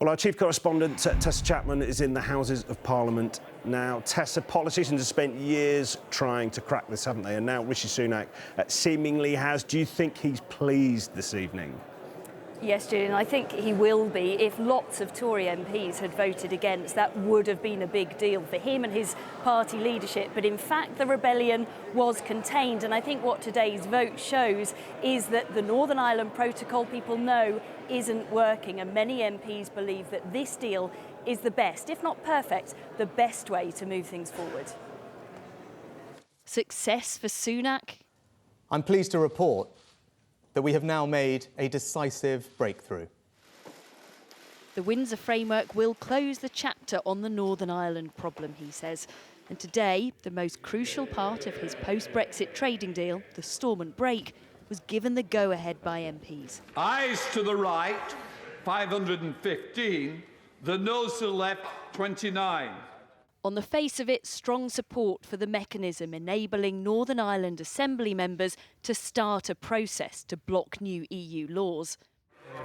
Well, our chief correspondent, Tessa Chapman, is in the Houses of Parliament now. Tessa, politicians have spent years trying to crack this, haven't they? And now Rishi Sunak seemingly has. Do you think he's pleased this evening? Yes, Julian, I think he will be. If lots of Tory MPs had voted against, that would have been a big deal for him and his party leadership. But in fact, the rebellion was contained. And I think what today's vote shows is that the Northern Ireland Protocol, people know, isn't working. And many MPs believe that this deal is the best, if not perfect, the best way to move things forward. Success for Sunak? I'm pleased to report that we have now made a decisive breakthrough. The Windsor framework will close the chapter on the Northern Ireland problem, he says. And today, the most crucial part of his post-Brexit trading deal, the Stormont break, was given the go-ahead by MPs. Ayes to the right, 515. The noes to the left, 29. On the face of it, strong support for the mechanism enabling Northern Ireland Assembly members to start a process to block new EU laws.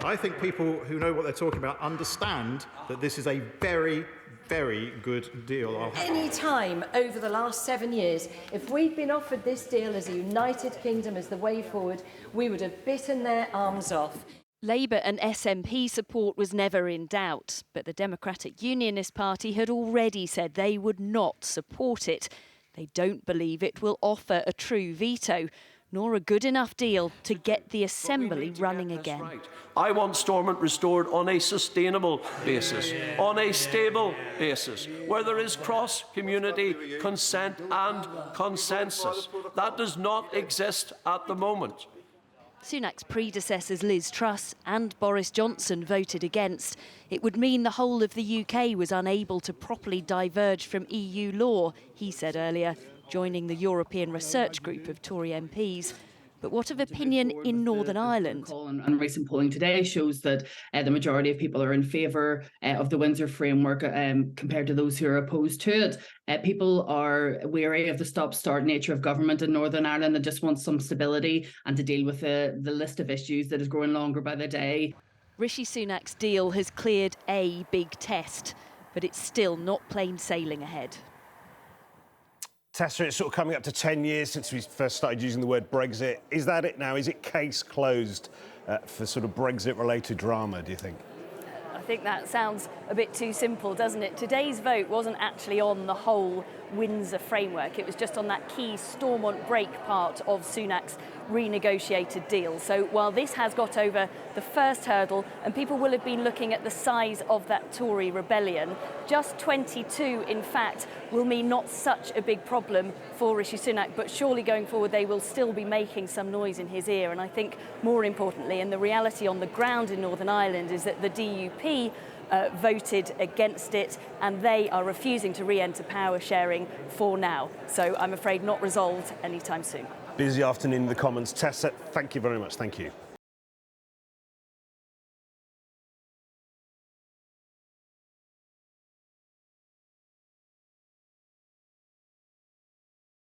I think people who know what they're talking about understand that this is a very, very good deal. Any time over the last 7 years, if we'd been offered this deal as a United Kingdom as the way forward, we would have bitten their arms off. Labour and SNP support was never in doubt, but the Democratic Unionist Party had already said they would not support it. They don't believe it will offer a true veto, nor a good enough deal to get the Assembly running again. Right. I want Stormont restored on a sustainable basis, on a stable basis, where there is cross-community consent and consensus. That does not exist at the moment. Sunak's predecessors Liz Truss and Boris Johnson voted against. It would mean the whole of the UK was unable to properly diverge from EU law, he said earlier, joining the European Research Group of Tory MPs. But what of opinion in Northern Ireland? And recent polling today shows that the majority of people are in favour of the Windsor framework compared to those who are opposed to it. People are wary of the stop-start nature of government in Northern Ireland and just want some stability and to deal with the list of issues that is growing longer by the day. Rishi Sunak's deal has cleared a big test, but it's still not plain sailing ahead. Tessa, it's sort of coming up to 10 years since we first started using the word Brexit. Is that it now? Is it case closed for sort of Brexit-related drama, do you think? I think that sounds a bit too simple, doesn't it? Today's vote wasn't actually on the whole Windsor framework. It was just on that key Stormont break part of Sunak's renegotiated deal. So while this has got over the first hurdle and people will have been looking at the size of that Tory rebellion, just 22, in fact, will mean not such a big problem for Rishi Sunak, but surely going forward they will still be making some noise in his ear. And I think more importantly, and the reality on the ground in Northern Ireland is that the DUP voted against it and they are refusing to re-enter power sharing for now. So I'm afraid not resolved anytime soon. Busy afternoon in the Commons. Tessa, thank you very much. Thank you.